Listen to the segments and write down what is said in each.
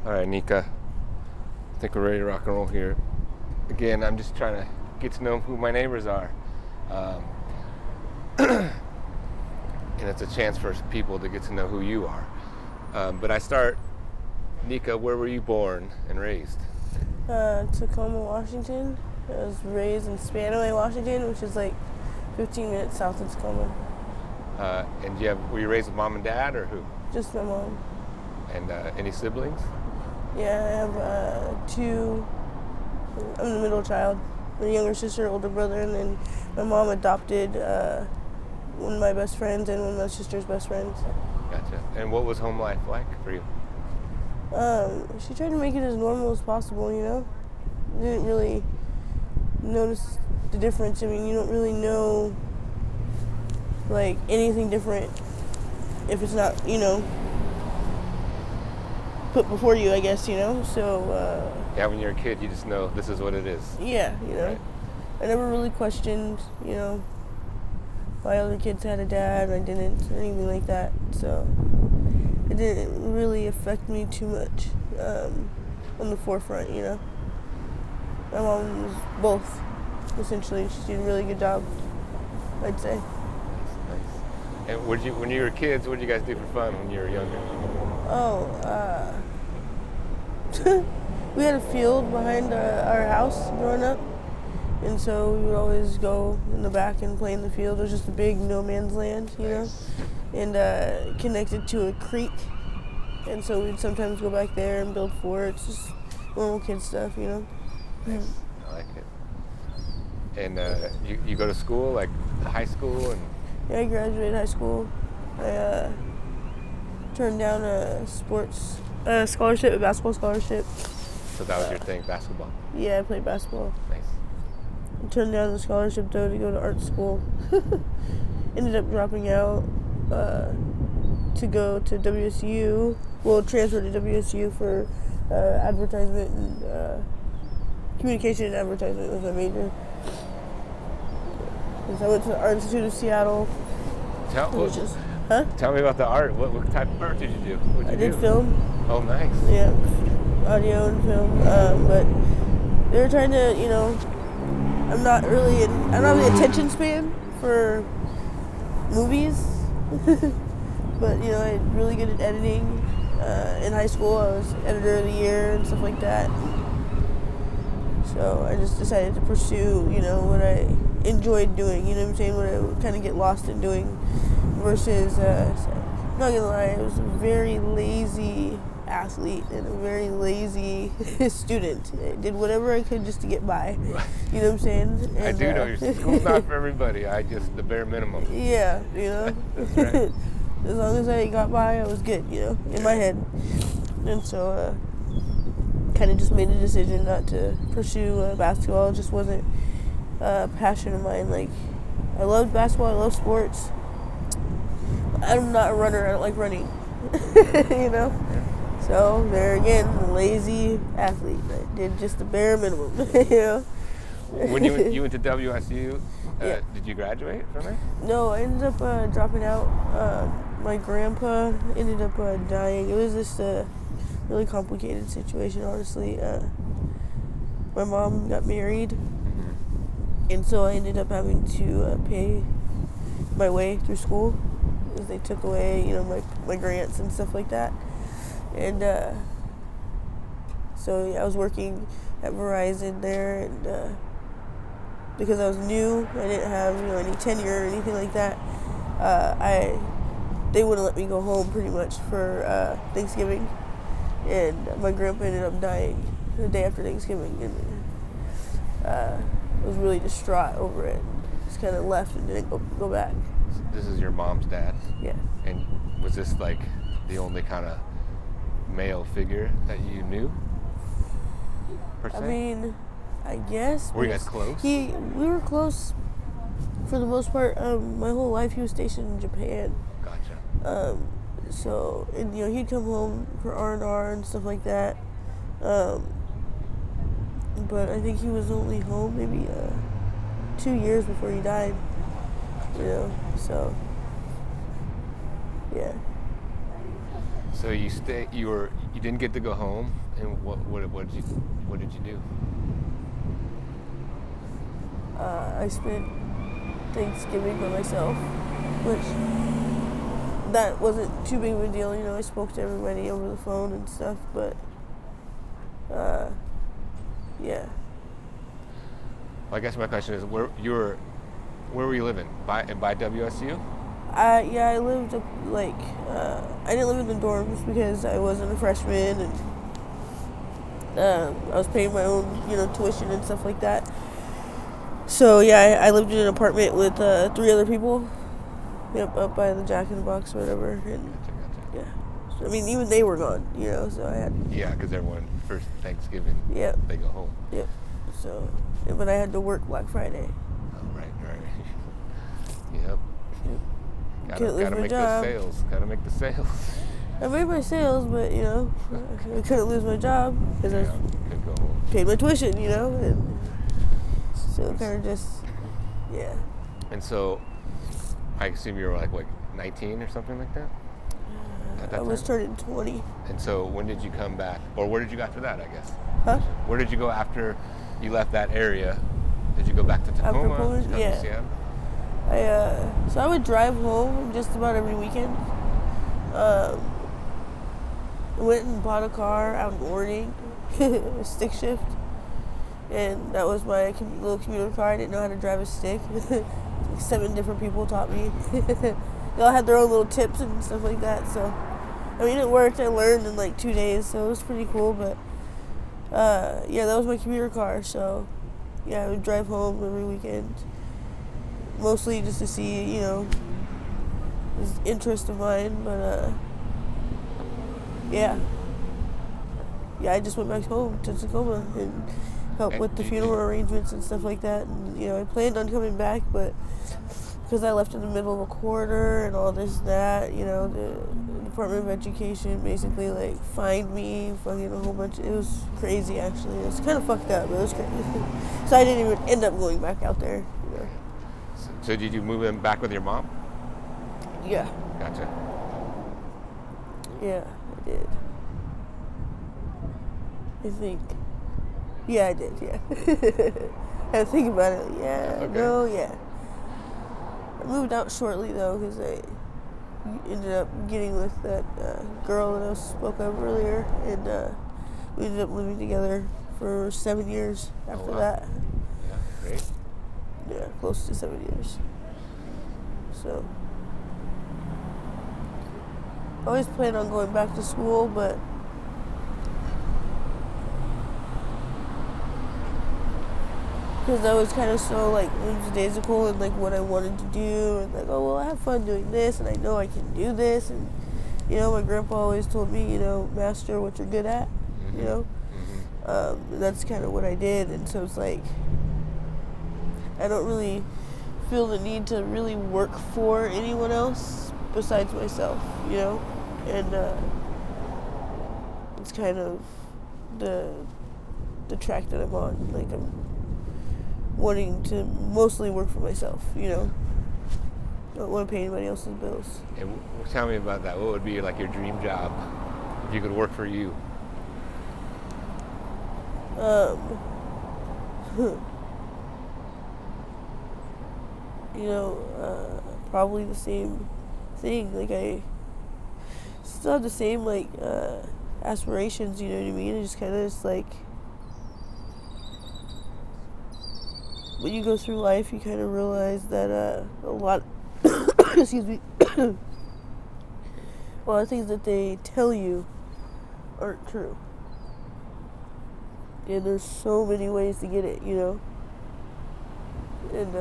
All right, Nica. I think we're ready to rock and roll here. Again, I'm just trying to get to know who my neighbors are. And it's a chance for people to get to know who you are. But I start, Nica, where were you born and raised? Tacoma, Washington. I was raised in Spanaway, Washington, which is like 15 minutes south of Tacoma. And were you raised with mom and dad or who? Just my mom. And any siblings? Yeah, I have two. I'm the middle child. My younger sister, older brother, and then my mom adopted one of my best friends and one of my sister's best friends. Gotcha. And what was home life like for you? She tried to make it as normal as possible, you know? Didn't really notice the difference. I mean, you don't really know, like, anything different if it's not, put before you, I guess, So, Yeah, when you're a kid, you just know this is what it is. yeah, Right. I never really questioned, why other kids had a dad and I didn't, or anything like that. So it didn't really affect me too much on the forefront, My mom was both, essentially. She did a really good job, I'd say. Nice. And when you were kids, what did you guys do for fun when you were younger? We had a field behind our house growing up, and so we would always go in the back and play in the field. It was just a big no man's land, and connected to a creek, and so we'd sometimes go back there and build forts, just normal kid stuff, Nice. I like it. And you go to school, like high school, and Yeah, I graduated high school. I turned down a sports scholarship, a basketball scholarship. so that was your thing, basketball. Yeah, I played basketball. Nice. I turned down the scholarship, though, to go to art school. Ended up dropping out to go to WSU. Well, transfer to WSU for advertisement and communication and advertisement was my major. I went to the Art Institute of Seattle. Tell me about the art. What type of art did you do? I did film. Oh, nice. Yeah, audio and film. But they were trying to, I'm not really the attention span for movies. But, I'm really good at editing. In high school, I was editor of the year and stuff like that. So I just decided to pursue, what I enjoyed doing, what I'm saying, what I would kind of get lost in doing versus, I'm not gonna lie, I was a very lazy athlete and a very lazy student. I did whatever I could just to get by, you know what I'm saying? And, I do know your school's not for everybody. The bare minimum. Yeah, That's right. As long as I got by, I was good, in my head. And so, kind of just made a decision not to pursue basketball. It just wasn't a passion of mine. Like, I loved basketball, I love sports. I'm not a runner, I don't like running, Yeah. So, there again, a lazy athlete. I did just the bare minimum, When you went to WSU, Yeah. Did you graduate from there? No, I ended up dropping out. My grandpa ended up dying. It was just a really complicated situation, honestly. My mom got married, and so I ended up having to pay my way through school because they took away, my grants and stuff like that. And so yeah, I was working at Verizon there, and because I was new, I didn't have any tenure or anything like that. They wouldn't let me go home pretty much for Thanksgiving, and my grandpa ended up dying the day after Thanksgiving, and I was really distraught over it. Just kind of left and didn't go back. This is your mom's dad? Yeah. And was this like the only kind of male figure that you knew, per se? I mean, I guess. Were you guys close? We were close for the most part. My whole life he was stationed in Japan. Gotcha. So, and he'd come home for R&R and stuff like that. But I think he was only home maybe 2 years before he died. So yeah. So you didn't get to go home, and what did you do? I spent Thanksgiving by myself, which that wasn't too big of a deal. You know, I spoke to everybody over the phone and stuff, but yeah. Well, I guess my question is, where were you living? By WSU? I lived up, like, I didn't live in the dorms because I wasn't a freshman, and I was paying my own, you know, tuition and stuff like that. So yeah, I lived in an apartment with 3 other people. Yep, up by the Jack in the Box or whatever. And Gotcha. yeah, so, I mean, even they were gone, you know. So I had. Yeah, because everyone first Thanksgiving. Yep. They go home. Yep. So, yeah, but I had to work Black Friday. Oh, right. Yep. Gotta make job. those sales. Gotta make the sales. I made my sales, but you know, I couldn't lose my job because I could go home. paid my tuition, you know, and so kind of just, yeah. And so, I assume you were like, what, 19 or something like that? I was turning 20. And so, when did you come back? Or where did you go after that, I guess? Huh? Where did you go after you left that area? Did you go back to Tacoma? After Poland? Yeah. Seattle? So I would drive home just about every weekend. Went and bought a car out in Oregon, a stick shift. And that was my little commuter car. I didn't know how to drive a stick. Like 7 different people taught me. They all had their own little tips and stuff like that. So, I mean, it worked. I learned in like 2 days, so it was pretty cool. But yeah, that was my commuter car. So, yeah, I would drive home every weekend, mostly just to see, you know, this interest of mine. But yeah, I just went back home to Tacoma and help with the funeral arrangements and stuff like that. And, you know, I planned on coming back, but because I left in the middle of a quarter and all this, that, you know, the Department of Education basically, like, fined me fucking a whole bunch. It was crazy, actually. It was kind of fucked up, but it was crazy. So I didn't even end up going back out there, you know. So did you move in back with your mom? Yeah. Gotcha. Yeah, I did. I think. Yeah, I did, yeah. I had to think about it. Yeah, okay. No, yeah. I moved out shortly, though, because I ended up getting with that girl that I spoke of earlier, and we ended up living together for 7 years after that. Yeah, great. Yeah, close to 7 years. So, I always planned on going back to school, but because I was kind of so, like, lackadaisical and, like, what I wanted to do, and, like, oh, well, I have fun doing this, and I know I can do this, and, you know, my grandpa always told me, you know, master what you're good at, you know, and that's kind of what I did, and so it's like, I don't really feel the need to really work for anyone else besides myself, you know, and it's kind of the track that I'm on, like, I'm wanting to mostly work for myself, you know. Don't want to pay anybody else's bills. And tell me about that. What would be like your dream job if you could work for you? You know, probably the same thing. Like, I still have the same, like, aspirations, you know what I mean? It's just kind of just like, when you go through life, you kind of realize that a lot, excuse me, a lot of things that they tell you aren't true. And there's so many ways to get it, you know? And,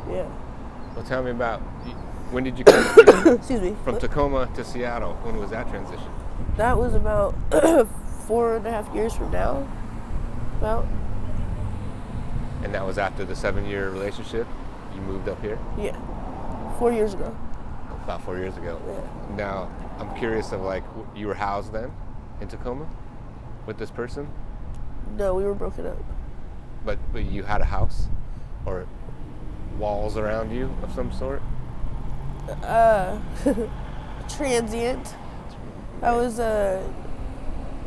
yeah. Well, tell me about, when did you come excuse me. from Tacoma to Seattle? When was that transition? That was about 4.5 years from now. About. And that was after the 7-year relationship? You moved up here? Yeah. 4 years ago. About 4 years ago. Yeah. Now, I'm curious of, like, you were housed then in Tacoma with this person? No, we were broken up. But you had a house? Or walls around you of some sort? Transient. I was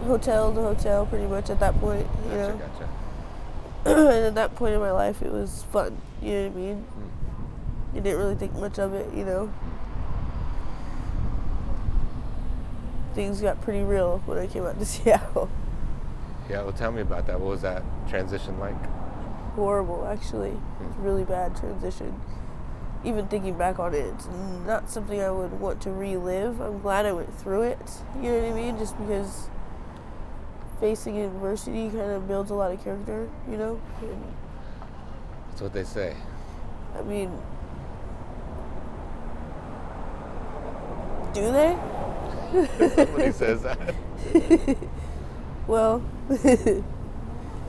hotel to hotel pretty much at that point, you know. Gotcha. And at that point in my life, it was fun. You know what I mean? You didn't really think much of it, you know. Things got pretty real when I came out to Seattle. Yeah, well, tell me about that. What was that transition like? Horrible, actually. It's a really bad transition. Even thinking back on it, it's not something I would want to relive. I'm glad I went through it. You know what I mean? Just because facing adversity kind of builds a lot of character, you know? And That's what they say. I mean, do they? Somebody says that. Well,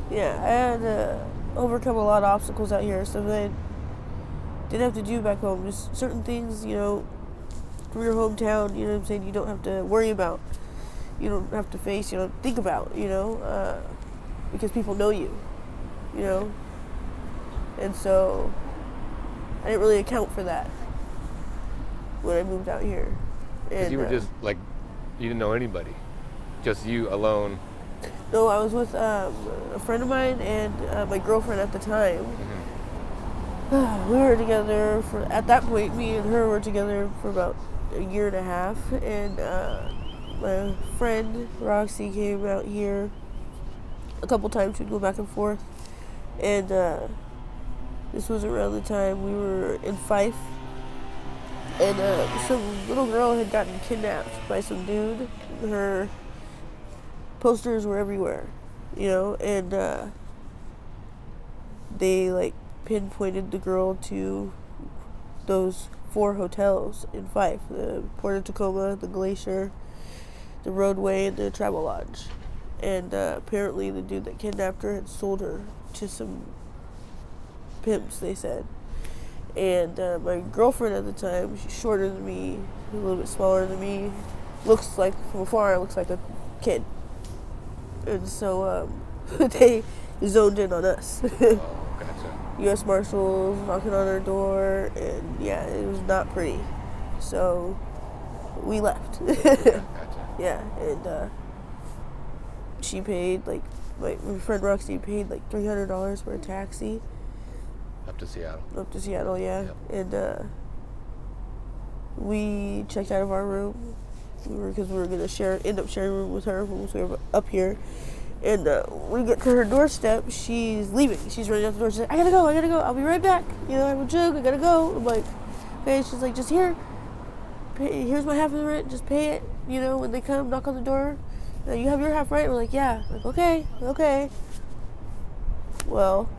yeah, I had to overcome a lot of obstacles out here, so I didn't have to do back home. Just certain things, you know, from your hometown, you know what I'm saying, you don't have to worry about. You don't have to face, you don't think about, you know, because people know you, you know. And so I didn't really account for that when I moved out here. Because you were just like, you didn't know anybody, just you alone. No, I was with a friend of mine and my girlfriend at the time. We were together at that point, me and her were together for about a year and a half. And my friend Roxy came out here a couple times. We'd go back and forth. And this was around the time we were in Fife. And some little girl had gotten kidnapped by some dude. Her posters were everywhere, you know, and they like pinpointed the girl to those 4 hotels in Fife: the Port of Tacoma, the Glacier, the Roadway, and the Travelodge. And apparently the dude that kidnapped her had sold her to some pimps, they said. And my girlfriend at the time, she's shorter than me, a little bit smaller than me, looks like, from afar, looks like a kid. And so they zoned in on us. Oh, gotcha. U.S. Marshals knocking on our door, and yeah, it was not pretty. So we left. Gotcha. Yeah, and she paid, like, my friend Roxy paid like $300 for a taxi. Up to Seattle. Up to Seattle, yeah. Yep. And we checked out of our room because we were going to end up sharing a room with her once we were up here. And we get to her doorstep, she's leaving. She's running out the door. She's like, I gotta go, I'll be right back. You know, I have a joke, I gotta go. I'm like, okay. She's like, just here's my half of the rent, just pay it. You know, when they come, knock on the door. You have your half, right? We're like, yeah. I'm like, okay. Well,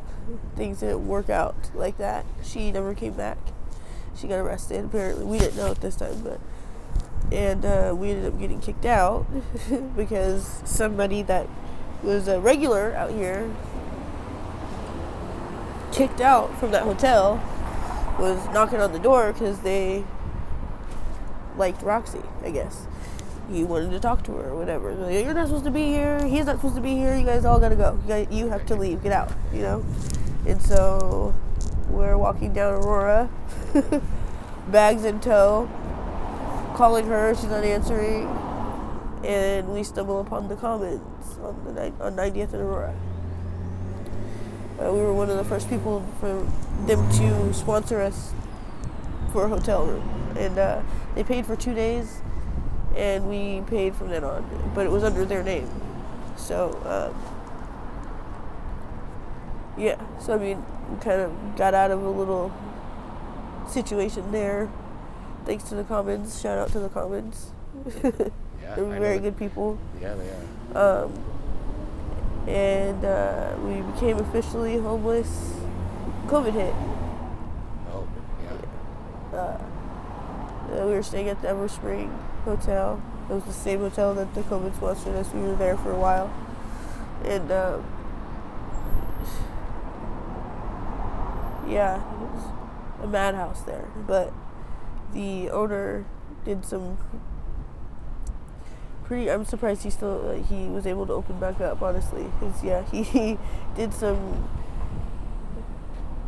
things didn't work out like that. She never came back. She got arrested, apparently. We didn't know at this time, and we ended up getting kicked out because somebody that was a regular out here, kicked out from that hotel, was knocking on the door because they liked Roxy, I guess. He wanted to talk to her or whatever. They're like, you're not supposed to be here. He's not supposed to be here. You guys all gotta go. You have to leave. Get out. You know. And so we're walking down Aurora, bags in tow, calling her. She's not answering, and we stumble upon the Commons on 90th and Aurora. We were one of the first people for them to sponsor us for a hotel room, and they paid for 2 days. And we paid from then on, but it was under their name. So, yeah. So, I mean, we kind of got out of a little situation there, thanks to the Commons. Shout out to the Commons. Yeah, They're very good people. Yeah, they are. And we became officially homeless. COVID hit. Oh, yeah. We were staying at the Everspring Hotel. It was the same hotel that the COVID sponsored us. We were there for a while. And, yeah, it was a madhouse there. But the owner did some I'm surprised he was able to open back up, honestly. Because, yeah, he did some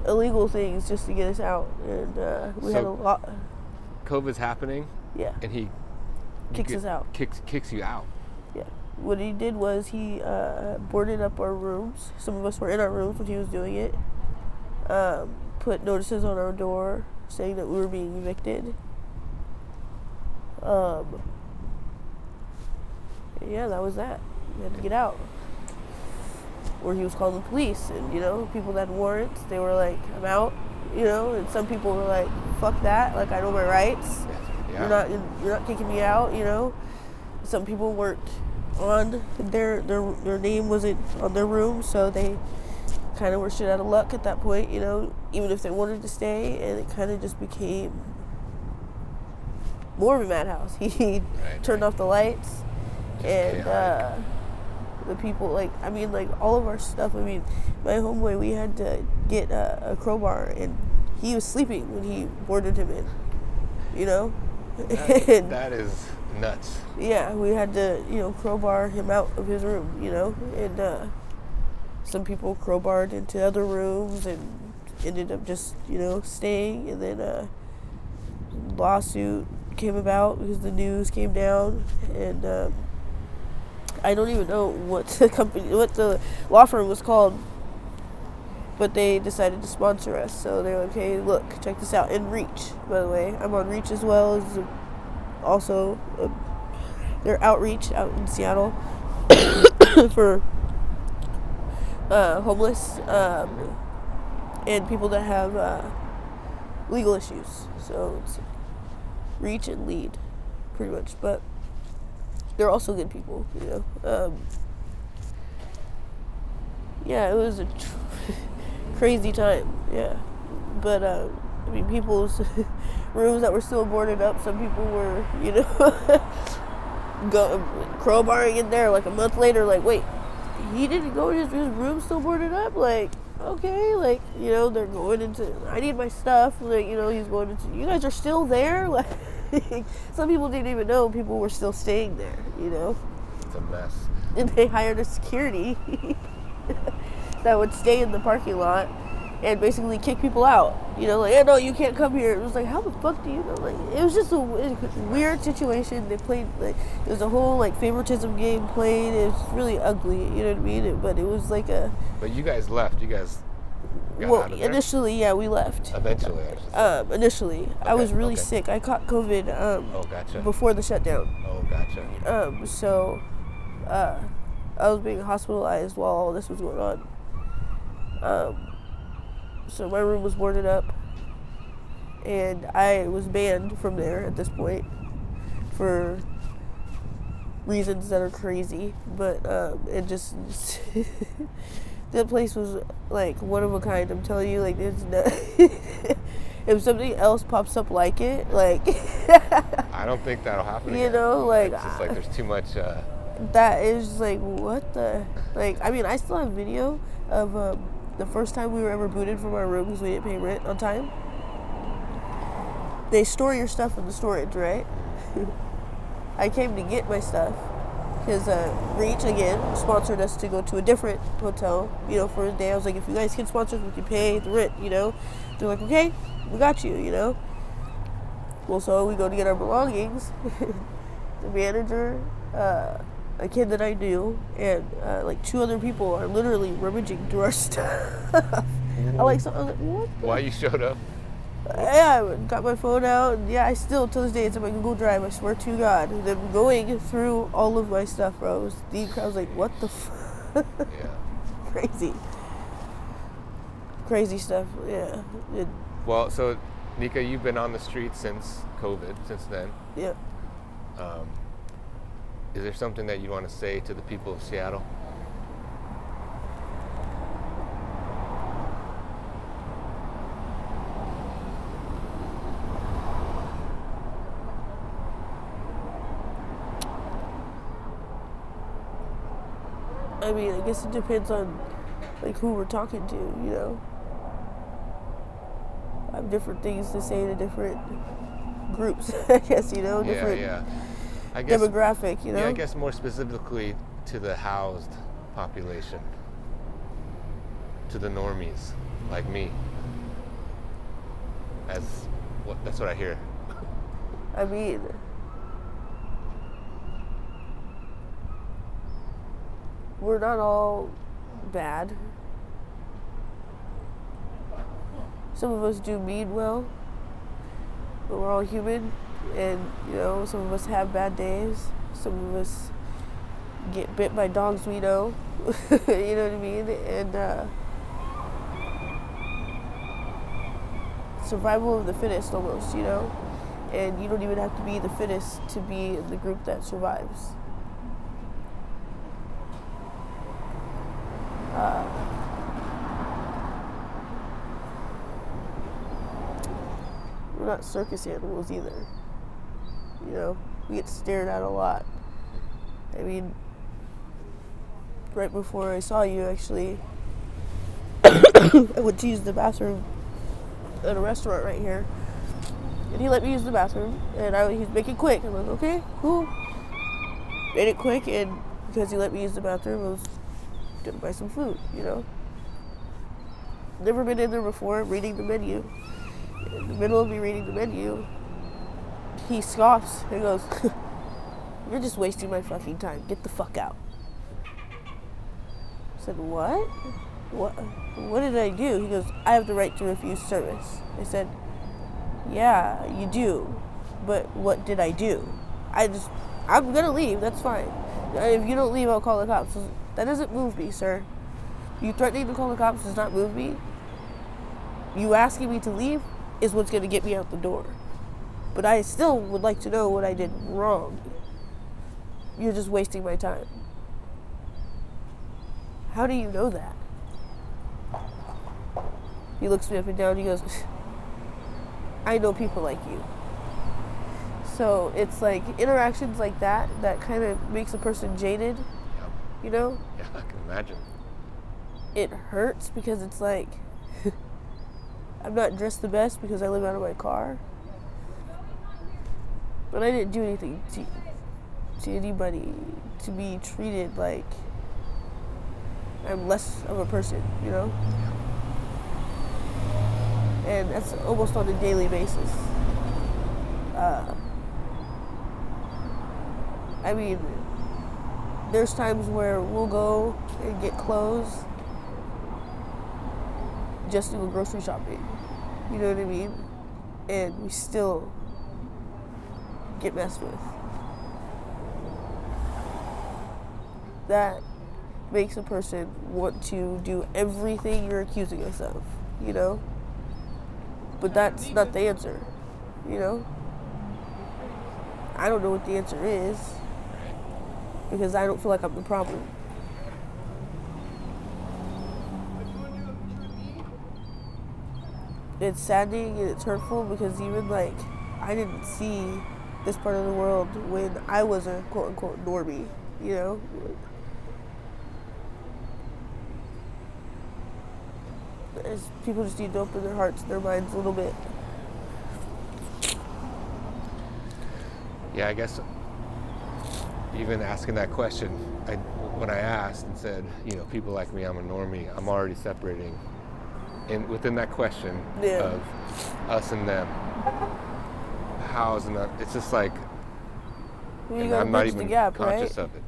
illegal things just to get us out, and we had a lot. COVID's happening. Yeah. And he kicks us out. Kicks you out. Yeah. What he did was he boarded up our rooms. Some of us were in our rooms when he was doing it. Put notices on our door saying that we were being evicted. Yeah, that was that. We had to get out. Or he was calling the police, and people that had warrants, they were like, I'm out, and some people were like, fuck that, like, I know my rights. Yeah. You're not kicking me out, Some people weren't on their name wasn't on their room, so they kind of were shit out of luck at that point, even if they wanted to stay, and it kind of just became more of a madhouse. He turned off the lights, and the people, all of our stuff. My homeboy, we had to get a crowbar, and he was sleeping when he boarded him in, That is nuts. Yeah, we had to, crowbar him out of his room, and some people crowbarred into other rooms and ended up just, staying, and then a lawsuit came about because the news came down, and I don't even know what the law firm was called, but they decided to sponsor us. So they're like, hey, look, check this out. And Reach, by the way, I'm on Reach as well as also their outreach out in Seattle for homeless and people that have legal issues. So it's Reach and Lead, pretty much, but they're also good people, yeah, it was a crazy time, yeah. But, people's rooms that were still boarded up, some people were, crowbarring in there like a month later, like, wait, he didn't go in his room still boarded up? Like, okay, like, they're going into, I need my stuff, like, he's going into, you guys are still there? Like, some people didn't even know people were still staying there, It's a mess. And they hired a security that would stay in the parking lot and basically kick people out. Like, yeah, no, you can't come here. It was like, how the fuck do you know? Like, it was just a weird situation. They played, like, it was a whole, like, favoritism game played. It was really ugly, you know what I mean? But it was like a... But you guys left. You guys got out of there? Initially, yeah, we left. Eventually, actually. Initially. Okay, I was really sick. I caught COVID gotcha. Before the shutdown. Oh, gotcha. So I was being hospitalized while all this was going on. So my room was boarded up, and I was banned from there at this point for reasons that are crazy, but it just that place was like one of a kind. I'm telling you, like, it's not if something else pops up like it, like I don't think that'll happen again. Like it's just like there's too much that is like, what the, like, I still have video of the first time we were ever booted from our room because we didn't pay rent on time. They store your stuff in the storage, right? I came to get my stuff because Reach, again, sponsored us to go to a different hotel, for a day. I was like, if you guys can sponsor us, we can pay the rent, They're like, okay, we got you, Well, so we go to get our belongings. The manager, a kid that I knew, and like 2 other people are literally rummaging through our stuff. I was like, what? Why you showed up? Yeah, I got my phone out, and yeah, I still, to this day, it's on my Google Drive, I swear to God. Them going through all of my stuff, bro. It was deep. I was like, what the fuck? Yeah. Crazy stuff, yeah. Well, so, Nica, you've been on the streets since COVID, since then. Yeah. Is there something that you want to say to the people of Seattle? I guess it depends on, like, who we're talking to, I have different things to say to different groups, I guess, different I guess, demographic, Yeah, I guess more specifically to the housed population, to the normies like me. That's what I hear. I mean, we're not all bad. Some of us do mean well, but we're all human, and some of us have bad days. Some of us get bit by dogs we know. You know what I mean? And survival of the fittest, almost. And you don't even have to be the fittest to be in the group that survives. We're not circus animals either. We get stared at a lot. I mean, right before I saw you, actually, I went to use the bathroom at a restaurant right here. And he let me use the bathroom, and he's making it quick. I'm like, okay, cool. Made it quick, and because he let me use the bathroom, I was gonna buy some food, Never been in there before, reading the menu. In the middle of me reading the menu, he scoffs and goes, "You're just wasting my fucking time. Get the fuck out." I said, "What? What did I do?" He goes, "I have the right to refuse service." I said, "Yeah, you do, but what did I do? I'm gonna leave, that's fine. If you don't leave, I'll call the cops." That doesn't move me, sir. You threatening to call the cops does not move me. You asking me to leave is what's gonna get me out the door. But I still would like to know what I did wrong. You're just wasting my time. How do you know that? He looks me up and down, he goes, "I know people like you." So it's like interactions like that kind of makes a person jaded, Yeah, I can imagine. It hurts because it's like, I'm not dressed the best because I live out of my car. But I didn't do anything to anybody to be treated like I'm less of a person, And that's almost on a daily basis. I mean, there's times where we'll go and get clothes just to go grocery shopping. You know what I mean? And we still get messed with. That makes a person want to do everything you're accusing us of, But that's not the answer, I don't know what the answer is because I don't feel like I'm the problem. It's saddening and it's hurtful because even I didn't see this part of the world when I was a quote unquote normie, People just need to open their hearts and their minds a little bit. Yeah, I guess even asking that question, when I asked and said, people like me, I'm a normie, I'm already separating. And within that question of us and them, it's just like, and I'm not even conscious of it.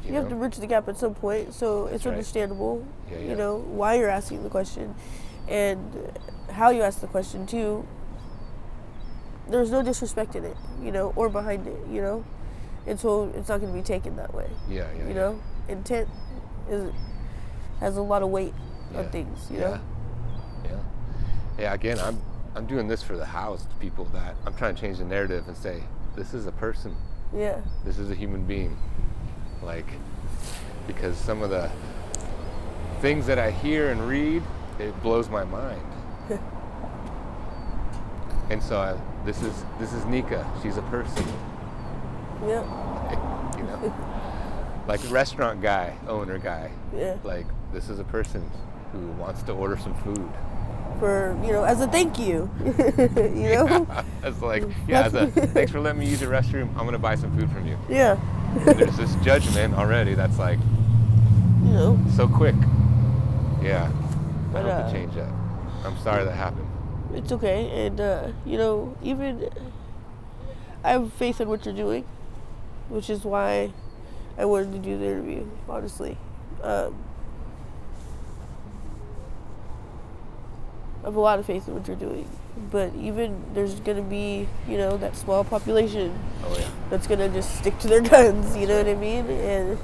You have to bridge the gap at some point, so it's understandable, Yeah. Why you're asking the question and how you ask the question too. There's no disrespect in it, or behind it, and so it's not going to be taken that way. Yeah. Intent has a lot of weight on things, Yeah. Again, I'm doing this for the housed people that I'm trying to change the narrative and say, this is a person. Yeah. This is a human being. Because some of the things that I hear and read, it blows my mind. And so this is Nica. She's a person. Yeah. Like a restaurant owner guy. Yeah. This is a person who wants to order some food. For, as a thank you. Thanks for letting me use the restroom. I'm going to buy some food from you. Yeah. And there's this judgment already that's so quick. Yeah. I hope to change that. I'm sorry that happened. It's okay. And, even I have faith in what you're doing, which is why I wanted to do the interview, honestly. I have a lot of faith in what you're doing. But even there's going to be, that small population that's going to just stick to their guns, you know what I mean? And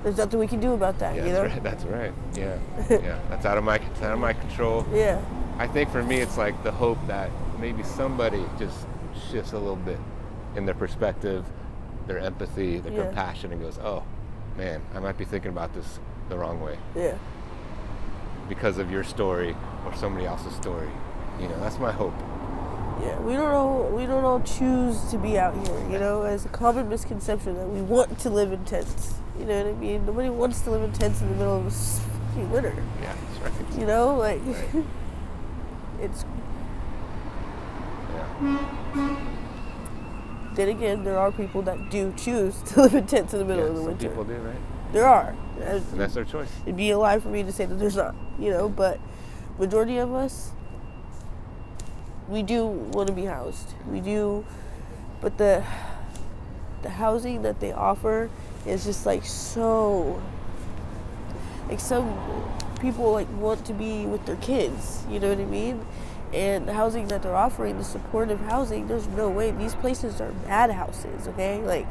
there's nothing we can do about that, That's right. Yeah. Yeah. It's out of my control. Yeah. I think for me, it's like the hope that maybe somebody just shifts a little bit in their perspective, their empathy, their compassion, and goes, oh, man, I might be thinking about this the wrong way. Yeah. Because of your story or somebody else's story. That's my hope. Yeah, we don't all choose to be out here, It's a common misconception that we want to live in tents. You know what I mean? Nobody wants to live in tents in the middle of the fucking winter. Yeah, that's right. Right. It's... Yeah. Then again, there are people that do choose to live in tents in the middle of the winter. Some people do, right? There are. And that's their choice. It'd be a lie for me to say that there's not, but majority of us, we do want to be housed. We do, but the housing that they offer is just so, some people want to be with their kids, you know what I mean? And the housing that they're offering, the supportive housing, there's no way. These places are bad houses, okay?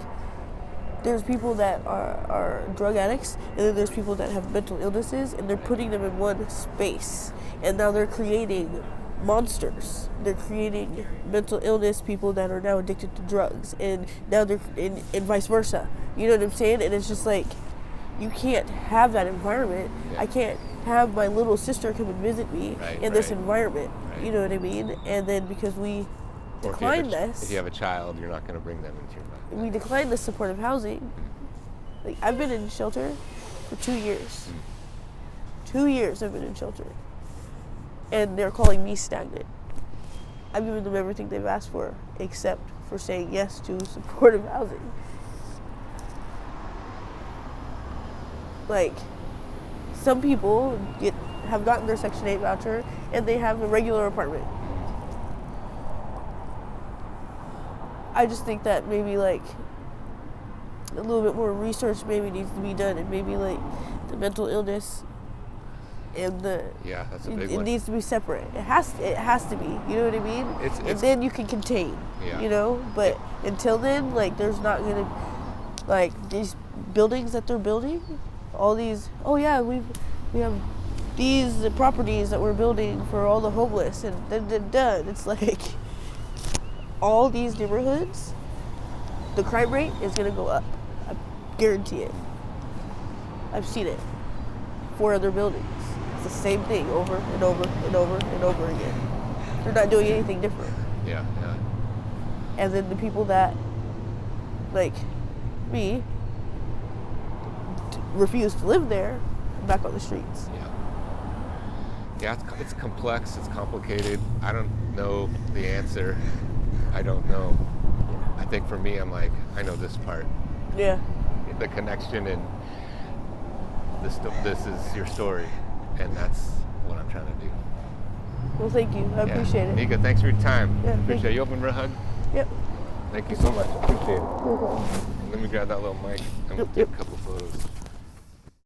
There's people that are drug addicts, and then there's people that have mental illnesses, and they're putting them in one space. And now they're creating monsters. They're creating mental illness people that are now addicted to drugs, and now they're and vice versa. You know what I'm saying? And it's just you can't have that environment. Yeah. I can't have my little sister come and visit me in this environment. Right. You know what I mean? And then because we decline this, if you have a child, you're not going to bring them into your life. We decline this supportive housing. I've been in shelter for 2 years. 2 years I've been in shelter. And they're calling me stagnant. I've given them everything they've asked for, except for saying yes to supportive housing. Some people have gotten their Section 8 voucher, and they have a regular apartment. I just think that maybe a little bit more research maybe needs to be done, and maybe the mental illness and that's a big one. It needs to be separate. It has to be. You know what I mean? And then you can contain. Yeah. But until then, there's not gonna these buildings that they're building, all these. Oh yeah, we have these properties that we're building for all the homeless, and then it's all these neighborhoods, the crime rate is gonna go up. I guarantee it. I've seen it. 4 other buildings. It's the same thing over and over and over and over again. They're not doing anything different. Yeah. And then the people that, me, refuse to live there, are back on the streets. Yeah, it's complex, it's complicated. I don't know the answer. I don't know. I think for me, I'm I know this part. Yeah. The connection, and this is your story, and that's what I'm trying to do. Well, thank you. I appreciate it. Nica, thanks for your time. Yeah, appreciate it. You open for a hug? Yep. Thank you so much. Appreciate it. No problem. Let me grab that little mic and we'll take a couple photos.